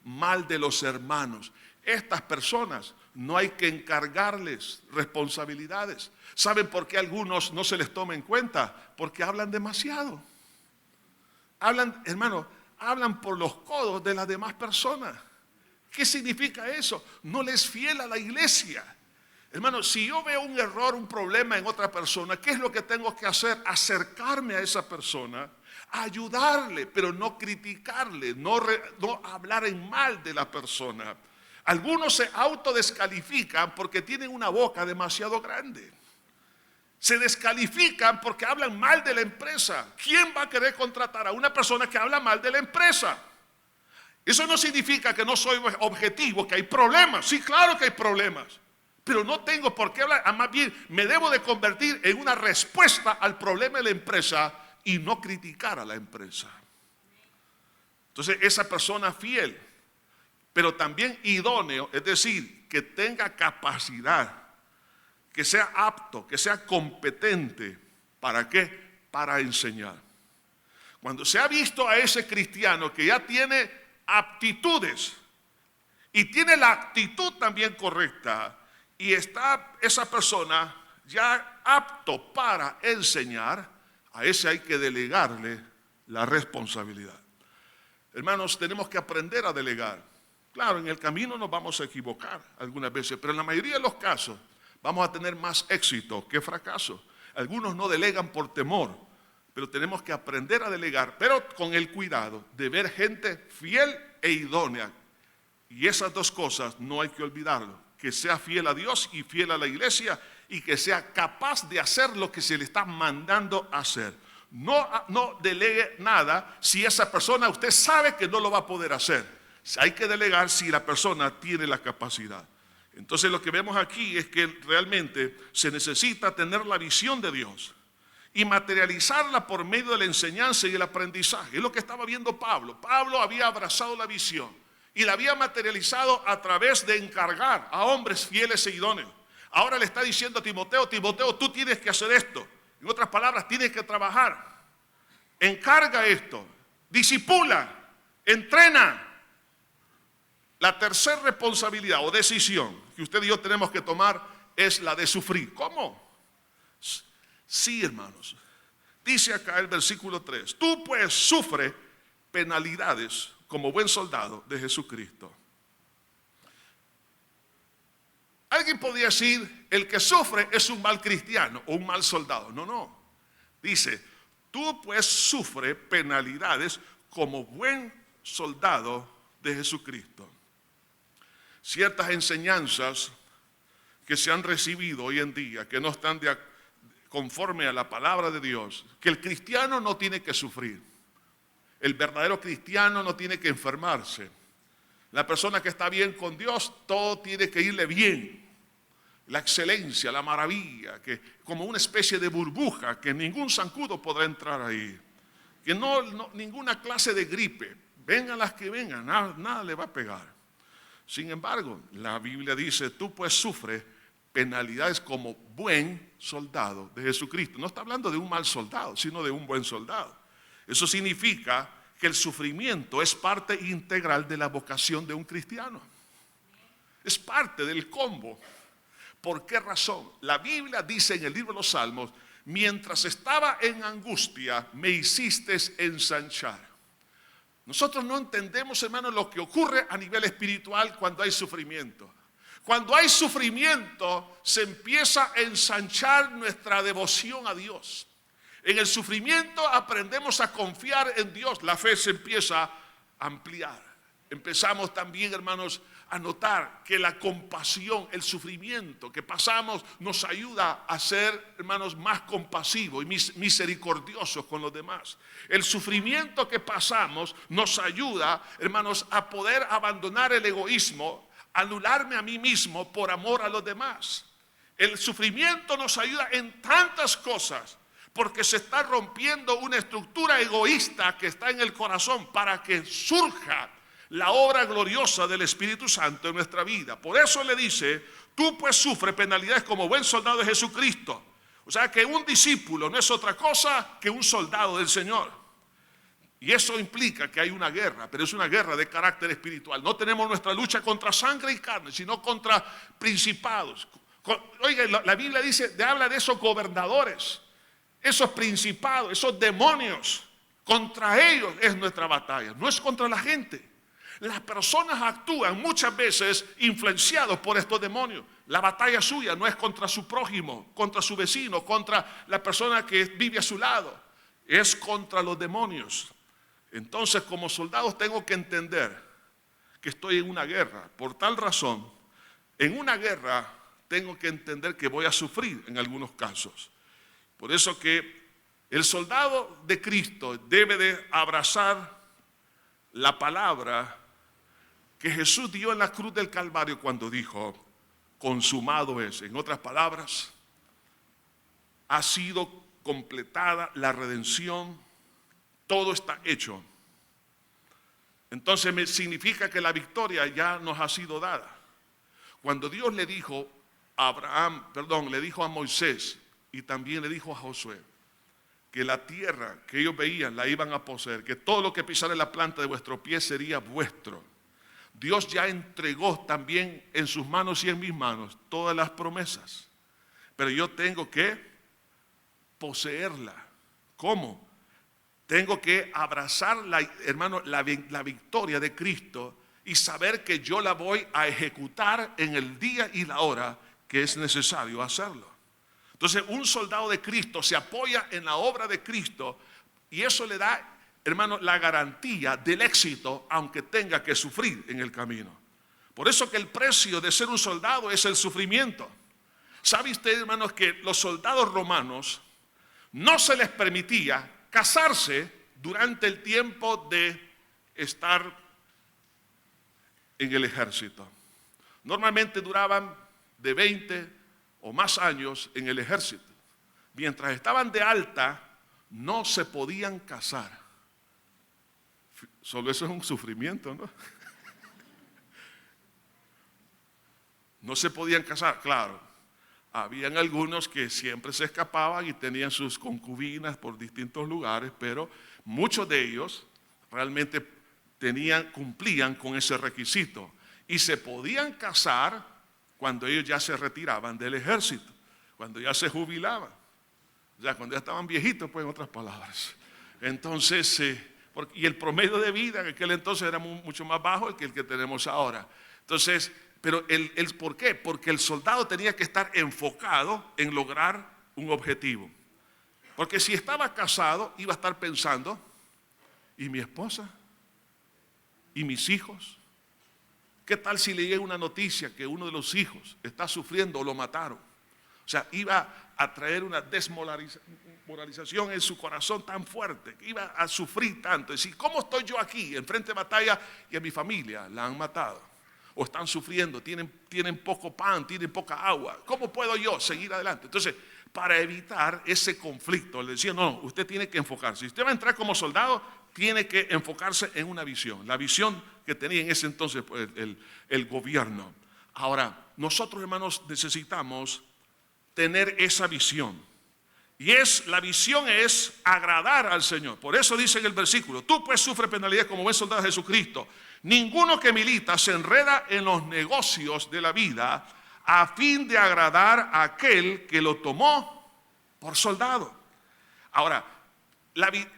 mal de los hermanos. Estas personas no hay que encargarles responsabilidades. ¿Saben por qué a algunos no se les toma en cuenta? Porque hablan demasiado. Hablan por los codos de las demás personas. ¿Qué significa eso? No les es fiel a la iglesia. Hermano, si yo veo un error, un problema en otra persona, ¿qué es lo que tengo que hacer? Acercarme a esa persona, ayudarle, pero no criticarle, no hablar en mal de la persona. Algunos se autodescalifican porque tienen una boca demasiado grande. Se descalifican porque hablan mal de la empresa. ¿Quién va a querer contratar a una persona que habla mal de la empresa? Eso no significa que no soy objetivo, que hay problemas. Sí, claro que hay problemas. Pero no tengo por qué hablar, más bien me debo de convertir en una respuesta al problema de la empresa y no criticar a la empresa. Entonces, esa persona fiel, pero también idóneo, es decir, que tenga capacidad, que sea apto, que sea competente. ¿Para qué? Para enseñar. Cuando se ha visto a ese cristiano que ya tiene aptitudes y tiene la actitud también correcta, y está esa persona ya apto para enseñar, a ese hay que delegarle la responsabilidad. Hermanos, tenemos que aprender a delegar. Claro, en el camino nos vamos a equivocar algunas veces, pero en la mayoría de los casos vamos a tener más éxito que fracaso. Algunos no delegan por temor, pero tenemos que aprender a delegar, pero con el cuidado de ver gente fiel e idónea. Y esas dos cosas no hay que olvidarlo. Que sea fiel a Dios y fiel a la iglesia y que sea capaz de hacer lo que se le está mandando hacer. no delegue nada si esa persona usted sabe que no lo va a poder hacer. Hay que delegar si la persona tiene la capacidad. Entonces lo que vemos aquí es que realmente se necesita tener la visión de Dios y materializarla por medio de la enseñanza y el aprendizaje. Es lo que estaba viendo Pablo. Pablo había abrazado la visión y la había materializado a través de encargar a hombres fieles e idóneos. Ahora le está diciendo a Timoteo, Timoteo, tú tienes que hacer esto. En otras palabras, tienes que trabajar. Encarga esto, disipula, entrena. La tercera responsabilidad o decisión que usted y yo tenemos que tomar es la de sufrir. ¿Cómo? Sí, hermanos. Dice acá el versículo 3. Tú pues sufre penalidades como buen soldado de Jesucristo. Alguien podría decir, el que sufre es un mal cristiano o un mal soldado. No, no. Dice, tú pues sufre penalidades como buen soldado de Jesucristo. Ciertas enseñanzas que se han recibido hoy en día, que no están conforme a la palabra de Dios, que el cristiano no tiene que sufrir. El verdadero cristiano no tiene que enfermarse. La persona que está bien con Dios, todo tiene que irle bien. La excelencia, la maravilla, que como una especie de burbuja, que ningún zancudo podrá entrar ahí. Que ninguna clase de gripe, vengan las que vengan, nada le va a pegar. Sin embargo, la Biblia dice, tú pues sufres penalidades como buen soldado de Jesucristo. No está hablando de un mal soldado, sino de un buen soldado. Eso significa que el sufrimiento es parte integral de la vocación de un cristiano. Es parte del combo. ¿Por qué razón? La Biblia dice en el libro de los Salmos, mientras estaba en angustia, me hiciste ensanchar. Nosotros no entendemos, hermanos, lo que ocurre a nivel espiritual cuando hay sufrimiento. Cuando hay sufrimiento, se empieza a ensanchar nuestra devoción a Dios. En el sufrimiento aprendemos a confiar en Dios. La fe se empieza a ampliar. Empezamos también, hermanos, a notar que la compasión, el sufrimiento que pasamos nos ayuda a ser, hermanos, más compasivos y misericordiosos con los demás. El sufrimiento que pasamos nos ayuda, hermanos, a poder abandonar el egoísmo, anularme a mí mismo por amor a los demás. El sufrimiento nos ayuda en tantas cosas porque se está rompiendo una estructura egoísta que está en el corazón para que surja la obra gloriosa del Espíritu Santo en nuestra vida. Por eso le dice, tú pues sufres penalidades como buen soldado de Jesucristo. O sea que un discípulo no es otra cosa que un soldado del Señor. Y eso implica que hay una guerra, pero es una guerra de carácter espiritual. No tenemos nuestra lucha contra sangre y carne, sino contra principados. Oiga, la Biblia habla de esos gobernadores, esos principados, esos demonios. Contra ellos es nuestra batalla, no es contra la gente. Las personas actúan muchas veces influenciados por estos demonios. La batalla suya no es contra su prójimo, contra su vecino, contra la persona que vive a su lado. Es contra los demonios. Entonces, como soldados tengo que entender que estoy en una guerra. Por tal razón, en una guerra tengo que entender que voy a sufrir en algunos casos. Por eso que el soldado de Cristo debe de abrazar la palabra que Jesús dio en la cruz del Calvario cuando dijo, consumado es. En otras palabras, ha sido completada la redención, todo está hecho. Entonces significa que la victoria ya nos ha sido dada. Cuando Dios le dijo le dijo a Moisés y también le dijo a Josué que la tierra que ellos veían la iban a poseer, que todo lo que pisara la planta de vuestro pie sería vuestro. Dios ya entregó también en sus manos y en mis manos todas las promesas. Pero yo tengo que poseerla. ¿Cómo? Tengo que abrazar, hermano, la victoria de Cristo y saber que yo la voy a ejecutar en el día y la hora que es necesario hacerlo. Entonces, un soldado de Cristo se apoya en la obra de Cristo y eso le da, hermano, la garantía del éxito, aunque tenga que sufrir en el camino. Por eso que el precio de ser un soldado es el sufrimiento. ¿Sabe usted, hermanos, que los soldados romanos no se les permitía casarse durante el tiempo de estar en el ejército. Normalmente duraban de 20 o más años en el ejército. Mientras estaban de alta, no se podían casar. Solo eso es un sufrimiento, ¿no? No se podían casar, claro. Habían algunos que siempre se escapaban y tenían sus concubinas por distintos lugares, pero muchos de ellos realmente cumplían con ese requisito y se podían casar cuando ellos ya se retiraban del ejército, cuando ya se jubilaban, ya cuando ya estaban viejitos, pues en otras palabras. Entonces, y el promedio de vida en aquel entonces era mucho más bajo que el que tenemos ahora. Entonces, pero ¿por qué? Porque el soldado tenía que estar enfocado en lograr un objetivo. Porque si estaba casado, iba a estar pensando, ¿y mi esposa? ¿Y mis hijos? ¿Qué tal si le llega una noticia que uno de los hijos está sufriendo o lo mataron? O sea, iba a traer una desmoralización en su corazón tan fuerte, que iba a sufrir tanto. Es decir, ¿cómo estoy yo aquí, en frente de batalla, y a mi familia la han matado? O están sufriendo, tienen poco pan, tienen poca agua. ¿Cómo puedo yo seguir adelante? Entonces, para evitar ese conflicto, le decía, no, usted tiene que enfocarse. Si usted va a entrar como soldado, tiene que enfocarse en una visión. La visión que tenía en ese entonces pues, el gobierno. Ahora, nosotros, hermanos, necesitamos tener esa visión. Y la visión es agradar al Señor. Por eso dice en el versículo, tú pues sufres penalidad como buen soldado de Jesucristo. Ninguno que milita se enreda en los negocios de la vida a fin de agradar a aquel que lo tomó por soldado. Ahora,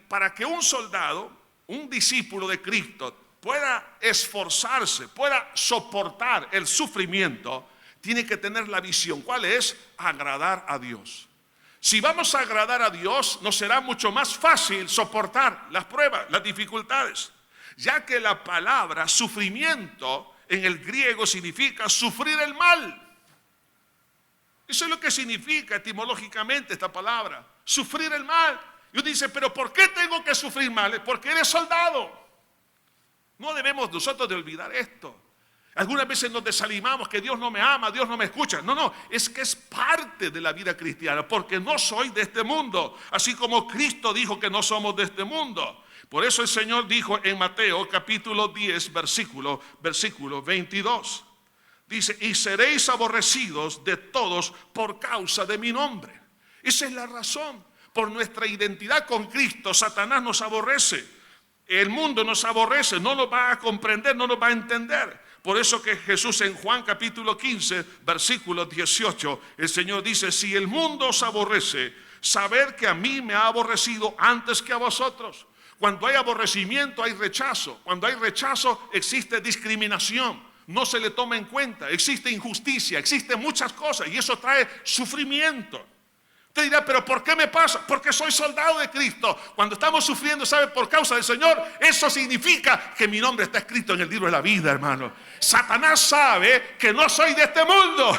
para que un soldado, un discípulo de Cristo, pueda esforzarse, pueda soportar el sufrimiento, tiene que tener la visión. ¿Cuál es? Agradar a Dios. Si vamos a agradar a Dios, nos será mucho más fácil soportar las pruebas, las dificultades, ya que la palabra sufrimiento en el griego significa sufrir el mal. Eso es lo que significa etimológicamente esta palabra, sufrir el mal. Y uno dice, pero ¿por qué tengo que sufrir mal? Porque eres soldado. No debemos nosotros de olvidar esto. Algunas veces nos desanimamos que Dios no me ama, Dios no me escucha. No, es que es parte de la vida cristiana, porque no soy de este mundo, así como Cristo dijo que no somos de este mundo. Por eso el Señor dijo en Mateo capítulo 10, versículo 22. Dice, y seréis aborrecidos de todos por causa de mi nombre. Esa es la razón. Por nuestra identidad con Cristo, Satanás nos aborrece. El mundo nos aborrece, no nos va a comprender, no nos va a entender. Por eso que Jesús en Juan capítulo 15, versículo 18, el Señor dice, si el mundo os aborrece, saber que a mí me ha aborrecido antes que a vosotros. Cuando hay aborrecimiento hay rechazo. Cuando hay rechazo existe discriminación. No se le toma en cuenta. Existe injusticia, existen muchas cosas y eso trae sufrimiento. Usted dirá, pero ¿por qué me pasa? Porque soy soldado de Cristo. Cuando estamos sufriendo, ¿sabe? Por causa del Señor, eso significa que mi nombre está escrito en el libro de la vida, hermano. Satanás sabe que no soy de este mundo.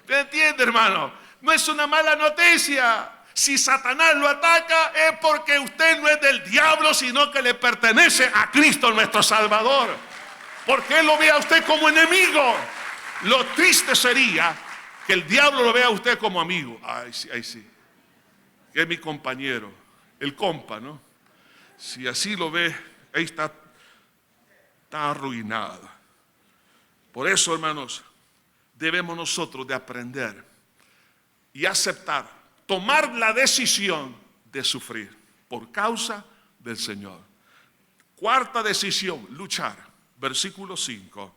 ¿Me entiende, hermano? No es una mala noticia. Si Satanás lo ataca es porque usted no es del diablo, sino que le pertenece a Cristo nuestro Salvador. Porque Él lo ve a usted como enemigo. Lo triste sería que el diablo lo vea a usted como amigo. Ay, sí. Que es mi compañero. El compa, ¿no? Si así lo ve, ahí está arruinado. Por eso, hermanos, debemos nosotros de aprender y aceptar, tomar la decisión de sufrir por causa del Señor. Cuarta decisión, luchar. Versículo 5.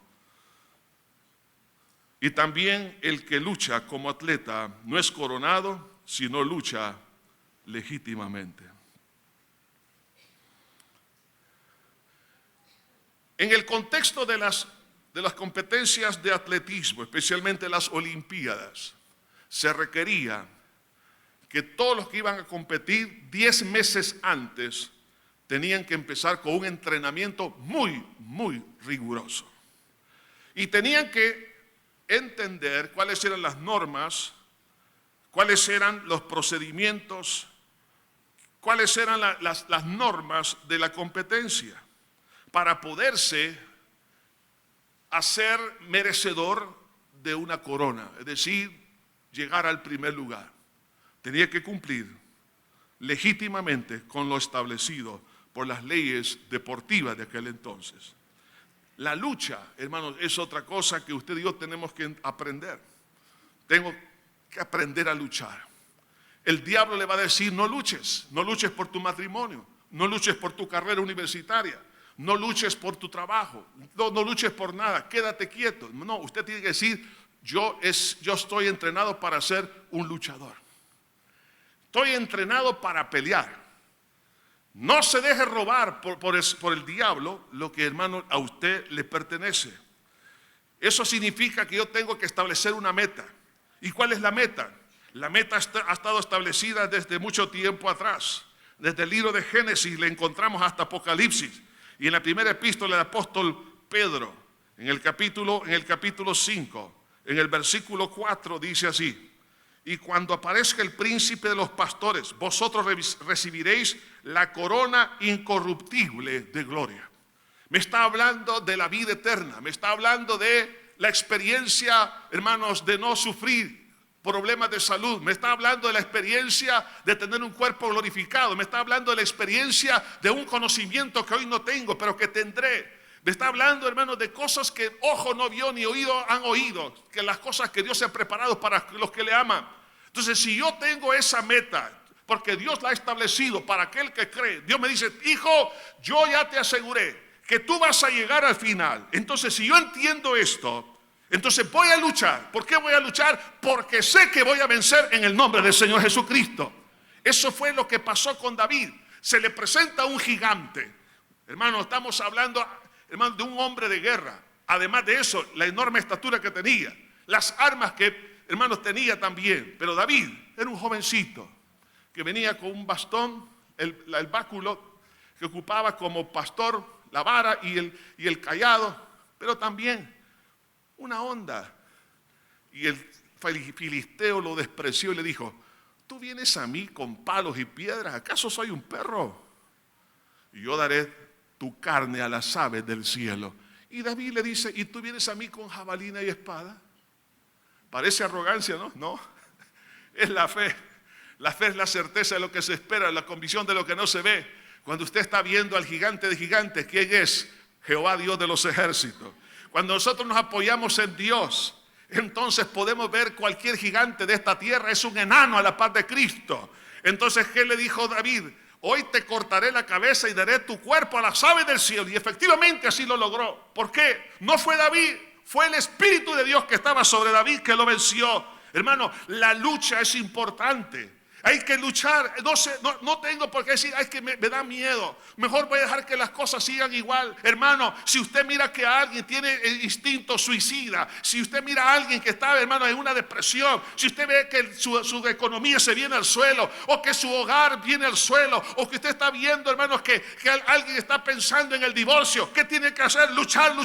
Y también el que lucha como atleta no es coronado, sino lucha legítimamente. En el contexto de las competencias de atletismo, especialmente las Olimpiadas, se requería que todos los que iban a competir 10 meses antes tenían que empezar con un entrenamiento muy riguroso. Y tenían que entender cuáles eran las normas, cuáles eran los procedimientos cuáles eran las normas de la competencia para poderse hacer merecedor de una corona, es decir, llegar al primer lugar. Tenía que cumplir legítimamente con lo establecido por las leyes deportivas de aquel entonces. La lucha, hermanos, es otra cosa que usted y yo tenemos que aprender. Tengo que aprender a luchar. El diablo le va a decir, no luches por tu matrimonio, no luches por tu carrera universitaria, no luches por tu trabajo, no luches por nada, quédate quieto. No, usted tiene que decir, yo estoy entrenado para ser un luchador. Estoy entrenado para pelear. No se deje robar por el diablo lo que, hermano, a usted le pertenece. Eso significa que yo tengo que establecer una meta. ¿Y cuál es la meta? La meta ha estado establecida desde mucho tiempo atrás. Desde el libro de Génesis le encontramos hasta Apocalipsis. Y en la primera epístola del apóstol Pedro, en el capítulo 5, en el versículo 4 dice así: y cuando aparezca el príncipe de los pastores, vosotros recibiréis la corona incorruptible de gloria. Me está hablando de la vida eterna, me está hablando de la experiencia, hermanos, de no sufrir problemas de salud, me está hablando de la experiencia de tener un cuerpo glorificado, me está hablando de la experiencia de un conocimiento que hoy no tengo, pero que tendré. Me está hablando, hermanos, de cosas que ojo no vio ni oído han oído, que las cosas que Dios ha preparado para los que le aman. Entonces, si yo tengo esa meta, porque Dios la ha establecido para aquel que cree, Dios me dice, hijo, yo ya te aseguré que tú vas a llegar al final. Entonces, si yo entiendo esto, entonces voy a luchar. ¿Por qué voy a luchar? Porque sé que voy a vencer en el nombre del Señor Jesucristo. Eso fue lo que pasó con David. Se le presenta un gigante. Hermano, estamos hablando, hermano, de un hombre de guerra. Además de eso, la enorme estatura que tenía, las armas que, hermanos, tenía también. Pero David era un jovencito que venía con un bastón, el báculo que ocupaba como pastor, la vara y el cayado, pero también una onda. Y el filisteo lo despreció y le dijo, ¿tú vienes a mí con palos y piedras? ¿Acaso soy un perro? Y yo daré tu carne a las aves del cielo. Y David le dice, ¿y tú vienes a mí con jabalina y espada? Parece arrogancia, ¿no? No, es la fe. La fe es la certeza de lo que se espera, la convicción de lo que no se ve. Cuando usted está viendo al gigante de gigantes, ¿quién es? Jehová, Dios de los ejércitos. Cuando nosotros nos apoyamos en Dios, entonces podemos ver cualquier gigante de esta tierra, es un enano a la par de Cristo. Entonces, ¿qué le dijo David? Hoy te cortaré la cabeza y daré tu cuerpo a las aves del cielo. Y efectivamente así lo logró. ¿Por qué? No fue David, fue el Espíritu de Dios que estaba sobre David que lo venció. Hermano, la lucha es importante. Hay que luchar. No tengo por qué decir, ay, que me da miedo. Mejor voy a dejar que las cosas sigan igual. Hermano, si usted mira que alguien tiene el instinto suicida, si usted mira a alguien que está, hermano, en una depresión, si usted ve que su economía se viene al suelo, o que su hogar viene al suelo, o que usted está viendo, hermanos, que alguien está pensando en el divorcio, ¿qué tiene que hacer? Luchar,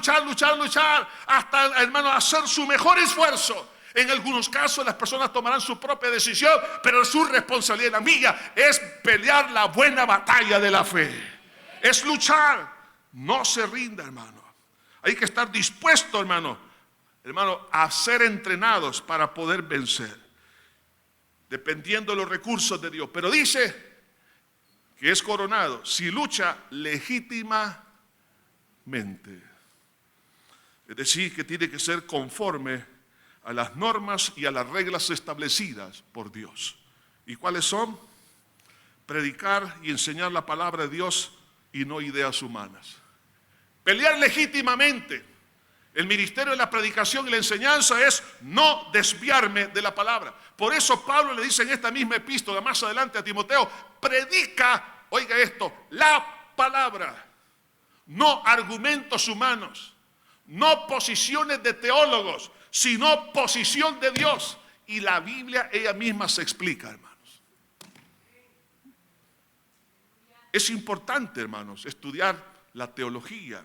hasta, hermano, hacer su mejor esfuerzo. En algunos casos las personas tomarán su propia decisión, pero su responsabilidad, la mía, es pelear la buena batalla de la fe. Es luchar. No se rinda, hermano. Hay que estar dispuesto, hermano, a ser entrenados para poder vencer, dependiendo de los recursos de Dios. Pero dice que es coronado si lucha legítimamente. Es decir, que tiene que ser conforme a las normas y a las reglas establecidas por Dios. ¿Y cuáles son? Predicar y enseñar la palabra de Dios y no ideas humanas. Pelear legítimamente. El ministerio de la predicación y la enseñanza es no desviarme de la palabra. Por eso Pablo le dice en esta misma epístola, más adelante a Timoteo, predica, oiga esto, la palabra, no argumentos humanos, no posiciones de teólogos, sino posición de Dios. Y la Biblia ella misma se explica, hermanos. Es importante, hermanos, estudiar la teología.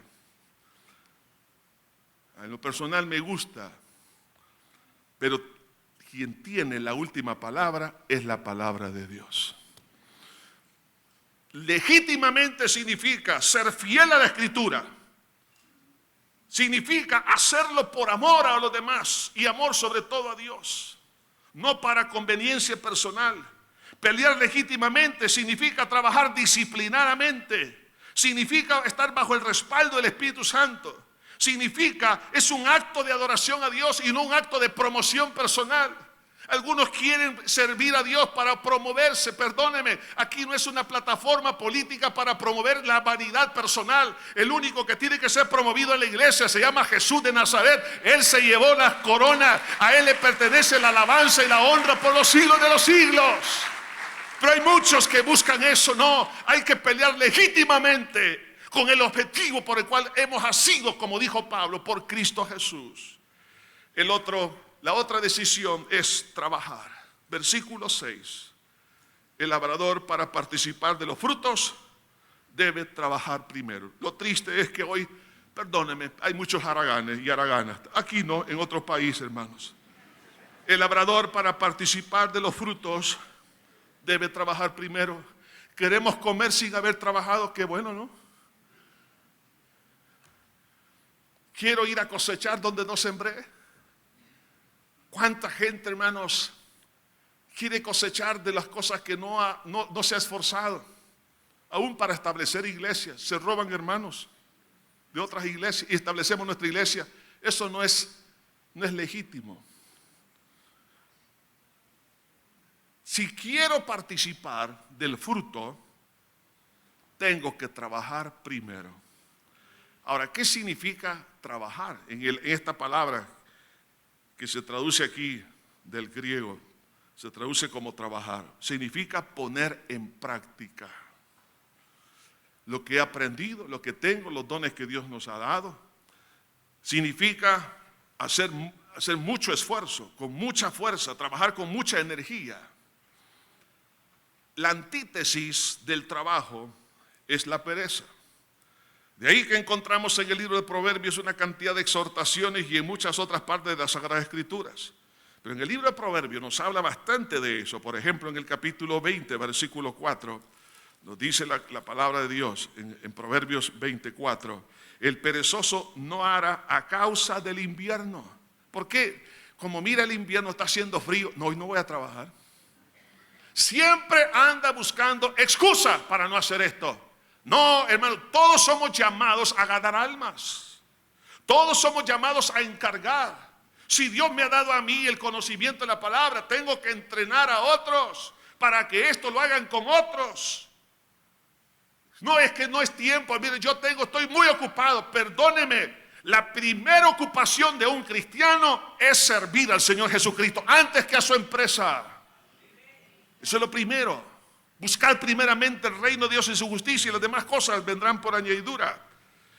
En lo personal me gusta, pero quien tiene la última palabra es la palabra de Dios. Legítimamente significa ser fiel a la Escritura. Significa hacerlo por amor a los demás y amor sobre todo a Dios, no para conveniencia personal. Pelear legítimamente significa trabajar disciplinadamente. Significa estar bajo el respaldo del Espíritu Santo. Significa, es un acto de adoración a Dios y no un acto de promoción personal. Algunos quieren servir a Dios para promoverse. Perdóneme, aquí no es una plataforma política para promover la vanidad personal. El único que tiene que ser promovido en la iglesia se llama Jesús de Nazaret. Él se llevó las coronas, a Él le pertenece la alabanza y la honra por los siglos de los siglos. Pero hay muchos que buscan eso. No, hay que pelear legítimamente con el objetivo por el cual hemos nacido, como dijo Pablo, por Cristo Jesús. La otra decisión es trabajar. Versículo 6. El labrador, para participar de los frutos, debe trabajar primero. Lo triste es que hoy, perdónenme, hay muchos haraganes y haraganas. Aquí no, en otros países, hermanos. El labrador, para participar de los frutos, debe trabajar primero. Queremos comer sin haber trabajado, qué bueno, ¿no? Quiero ir a cosechar donde no sembré. ¿Cuánta gente, hermanos, quiere cosechar de las cosas que no se ha esforzado? Aún para establecer iglesias, se roban hermanos de otras iglesias y establecemos nuestra iglesia. Eso no es legítimo. Si quiero participar del fruto, tengo que trabajar primero. Ahora, ¿qué significa trabajar? En esta palabra que se traduce aquí del griego, se traduce como trabajar. Significa poner en práctica lo que he aprendido, lo que tengo, los dones que Dios nos ha dado. Significa hacer mucho esfuerzo, con mucha fuerza, trabajar con mucha energía. La antítesis del trabajo es la pereza. De ahí que encontramos en el libro de Proverbios una cantidad de exhortaciones y en muchas otras partes de las Sagradas Escrituras. Pero en el libro de Proverbios nos habla bastante de eso. Por ejemplo, en el capítulo 20, versículo 4, nos dice la palabra de Dios en Proverbios 24. El perezoso no hará a causa del invierno. ¿Por qué? Como mira el invierno, está haciendo frío. No, hoy no voy a trabajar. Siempre anda buscando excusas para no hacer esto. No, hermano, todos somos llamados a ganar almas. Todos somos llamados a encargar. Si Dios me ha dado a mí el conocimiento de la palabra, tengo que entrenar a otros para que esto lo hagan con otros. No es que no es tiempo. Mire, estoy muy ocupado. Perdóneme. La primera ocupación de un cristiano es servir al Señor Jesucristo antes que a su empresa. Eso es lo primero. Buscar primeramente el reino de Dios y su justicia, y las demás cosas vendrán por añadidura.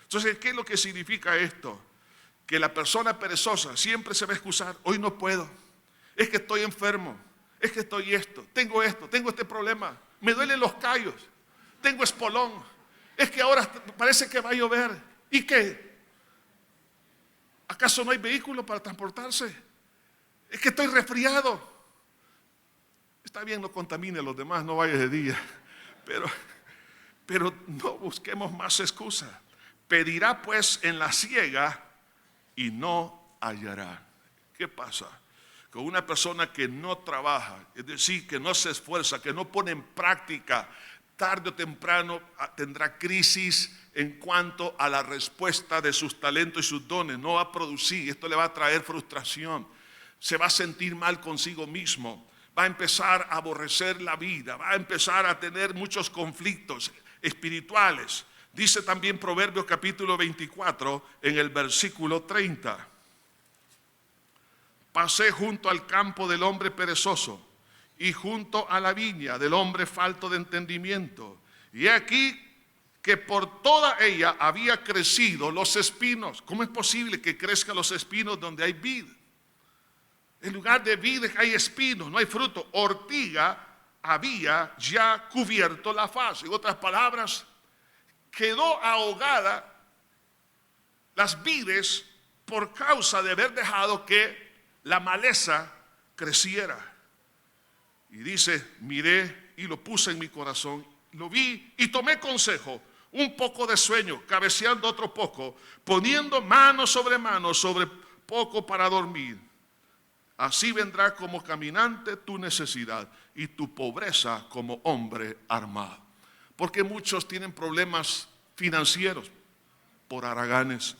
Entonces, ¿qué es lo que significa esto? Que la persona perezosa siempre se va a excusar. Hoy no puedo. Es que estoy enfermo. Es que estoy tengo este problema. Me duelen los callos. Tengo espolón. Es que ahora parece que va a llover. ¿Y qué? ¿Acaso no hay vehículo para transportarse? Es que estoy resfriado. Está bien, no contamine a los demás, no vayas de día. Pero no busquemos más excusas. Pedirá pues en la siega y no hallará. ¿Qué pasa? Con una persona que no trabaja, es decir, que no se esfuerza, que no pone en práctica, tarde o temprano tendrá crisis en cuanto a la respuesta de sus talentos y sus dones. No va a producir, esto le va a traer frustración. Se va a sentir mal consigo mismo. Va a empezar a aborrecer la vida, va a empezar a tener muchos conflictos espirituales. Dice también Proverbios capítulo 24 en el versículo 30. Pasé junto al campo del hombre perezoso y junto a la viña del hombre falto de entendimiento. Y he aquí que por toda ella había crecido los espinos. ¿Cómo es posible que crezcan los espinos donde hay vid? En lugar de vid hay espinos, no hay fruto. Ortiga había ya cubierto la faz. En otras palabras, quedó ahogada las vides por causa de haber dejado que la maleza creciera. Y dice, miré y lo puse en mi corazón lo vi y tomé consejo. Un poco de sueño, cabeceando otro poco, poniendo mano sobre poco para dormir. Así vendrá como caminante tu necesidad y tu pobreza como hombre armado. Porque muchos tienen problemas financieros por haraganes.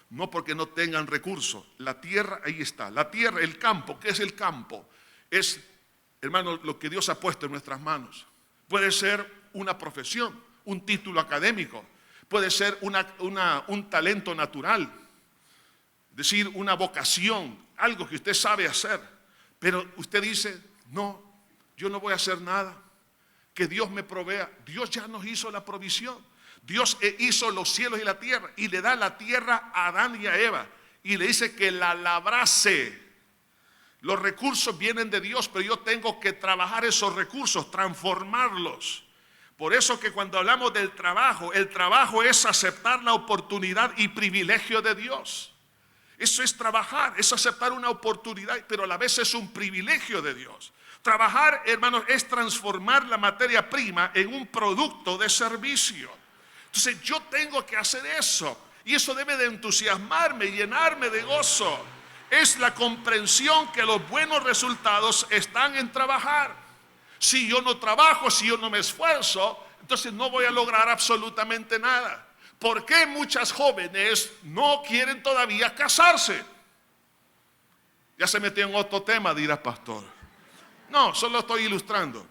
No porque no tengan recursos. La tierra, ahí está. La tierra, el campo. ¿Qué es el campo? Es, hermano, lo que Dios ha puesto en nuestras manos. Puede ser una profesión, un título académico. Puede ser un talento natural. Es decir, una vocación, algo que usted sabe hacer. Pero usted dice, no, yo no voy a hacer nada. Que Dios me provea. Dios ya nos hizo la provisión. Dios hizo los cielos y la tierra y le da la tierra a Adán y a Eva y le dice que la labrase. Los recursos vienen de Dios, pero yo tengo que trabajar esos recursos, transformarlos. Por eso que cuando hablamos del trabajo, el trabajo es aceptar la oportunidad y privilegio de Dios. Eso es trabajar, es aceptar una oportunidad, pero a la vez es un privilegio de Dios. Trabajar, hermanos, es transformar la materia prima en un producto de servicio. Entonces yo tengo que hacer eso y eso debe de entusiasmarme, llenarme de gozo. Es la comprensión que los buenos resultados están en trabajar. Si yo no trabajo, si yo no me esfuerzo, entonces no voy a lograr absolutamente nada. ¿Por qué muchas jóvenes no quieren todavía casarse? Ya se metió en otro tema, dirá pastor. No, solo estoy ilustrando.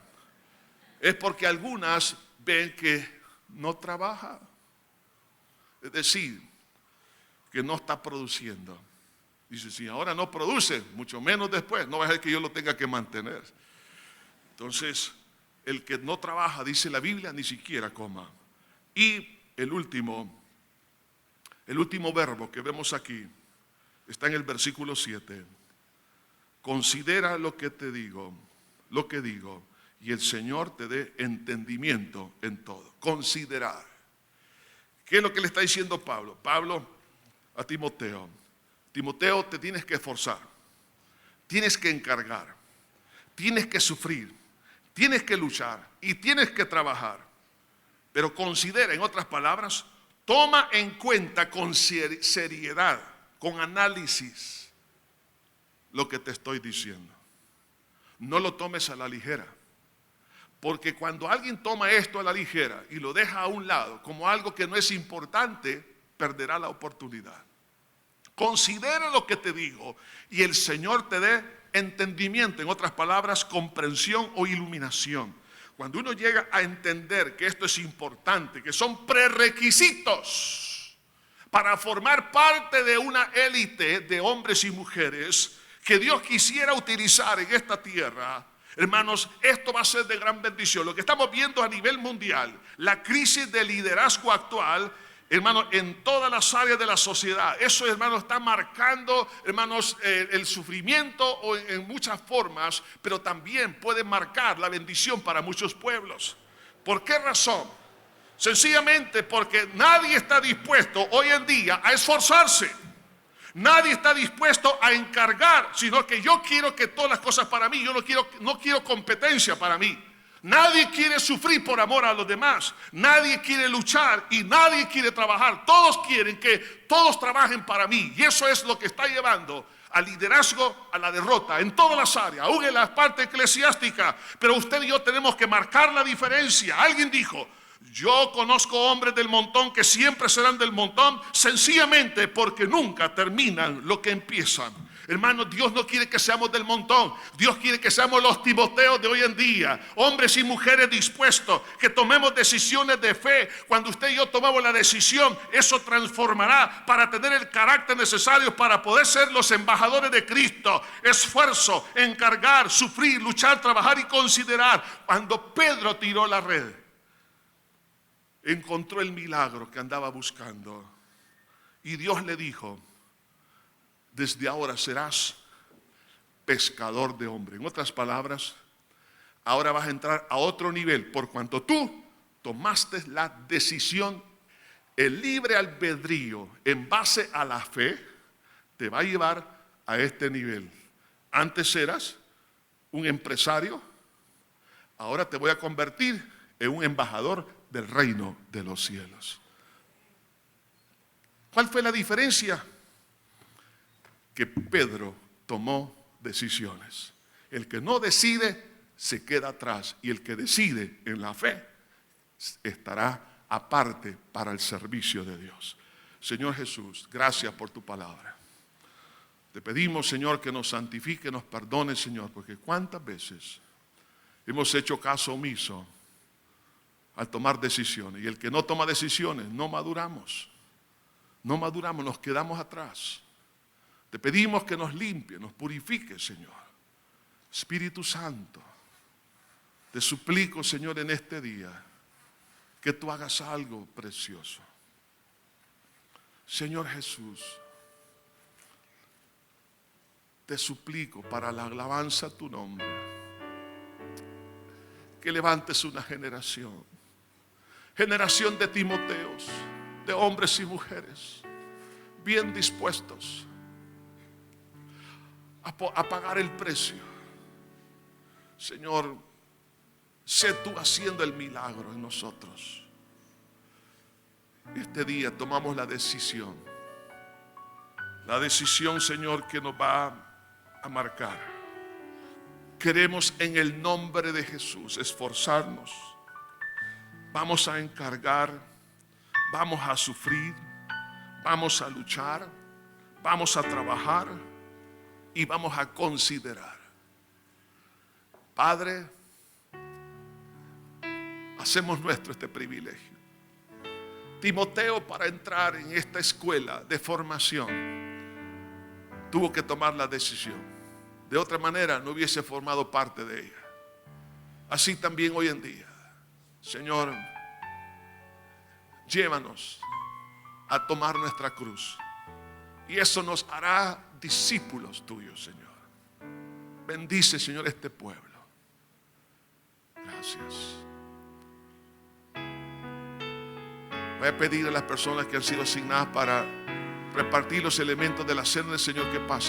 Es porque algunas ven que no trabaja, es decir, que no está produciendo. Dice, si ahora no produce, mucho menos después, no va a ser que yo lo tenga que mantener. Entonces, el que no trabaja, dice la Biblia, ni siquiera coma. Y el último verbo que vemos aquí está en el versículo 7. Considera lo que te digo, lo que digo, y el Señor te dé entendimiento en todo. Considerar. ¿Qué es lo que le está diciendo Pablo? Pablo a Timoteo. Timoteo, te tienes que esforzar. Tienes que encargar. Tienes que sufrir. Tienes que luchar. Y tienes que trabajar. Pero considera, en otras palabras, toma en cuenta con seriedad, con análisis, lo que te estoy diciendo. No lo tomes a la ligera. Porque cuando alguien toma esto a la ligera y lo deja a un lado como algo que no es importante, perderá la oportunidad. Considera lo que te digo y el Señor te dé entendimiento, en otras palabras, comprensión o iluminación. Cuando uno llega a entender que esto es importante, que son prerequisitos para formar parte de una élite de hombres y mujeres que Dios quisiera utilizar en esta tierra, hermanos, esto va a ser de gran bendición. Lo que estamos viendo a nivel mundial, la crisis de liderazgo actual, hermanos, en todas las áreas de la sociedad, eso, hermanos, está marcando, hermanos, el sufrimiento o en muchas formas, pero también puede marcar la bendición para muchos pueblos. ¿Por qué razón? Sencillamente porque nadie está dispuesto hoy en día a esforzarse. Nadie está dispuesto a encargar, sino que yo quiero que todas las cosas para mí, yo no quiero competencia para mí. Nadie quiere sufrir por amor a los demás, nadie quiere luchar y nadie quiere trabajar. Todos quieren que todos trabajen para mí y eso es lo que está llevando al liderazgo, a la derrota, en todas las áreas, aún en la parte eclesiástica. Pero usted y yo tenemos que marcar la diferencia. Alguien dijo, yo conozco hombres del montón que siempre serán del montón, sencillamente porque nunca terminan lo que empiezan. Hermanos, Dios no quiere que seamos del montón. Dios quiere que seamos los Timoteos de hoy en día, hombres y mujeres dispuestos, que tomemos decisiones de fe. Cuando usted y yo tomamos la decisión, eso transformará para tener el carácter necesario para poder ser los embajadores de Cristo. Esfuerzo, encargar, sufrir, luchar, trabajar y considerar. Cuando Pedro tiró la red, encontró el milagro que andaba buscando y Dios le dijo, desde ahora serás pescador de hombres. En otras palabras, ahora vas a entrar a otro nivel por cuanto tú tomaste la decisión. El libre albedrío en base a la fe te va a llevar a este nivel. Antes eras un empresario, ahora te voy a convertir en un embajador del reino de los cielos. ¿Cuál fue la diferencia? Que Pedro tomó decisiones. El que no decide se queda atrás, y el que decide en la fe estará aparte para el servicio de Dios. Señor Jesús, gracias por tu palabra. Te pedimos, Señor, que nos santifique, nos perdone, Señor, porque cuántas veces hemos hecho caso omiso al tomar decisiones, y el que no toma decisiones no maduramos, nos quedamos atrás. Te pedimos que nos limpie, nos purifique, Señor. Espíritu Santo, te suplico, Señor, en este día, que tú hagas algo precioso. Señor Jesús, te suplico para la alabanza a tu nombre, que levantes una generación de Timoteos, de hombres y mujeres, bien dispuestos a pagar el precio. Señor, sé tú haciendo el milagro en nosotros. Este día tomamos la decisión, Señor, que nos va a marcar. Queremos en el nombre de Jesús esforzarnos. Vamos a encargar, vamos a sufrir, vamos a luchar, vamos a trabajar y vamos a considerar. Padre, hacemos nuestro este privilegio. Timoteo, para entrar en esta escuela de formación, tuvo que tomar la decisión. De otra manera no hubiese formado parte de ella. Así también hoy en día, Señor, llévanos a tomar nuestra cruz, y eso nos hará discípulos tuyos, Señor. Bendice, Señor, este pueblo. Gracias. Voy a pedir a las personas que han sido asignadas para repartir los elementos de la cena del Señor que pasen.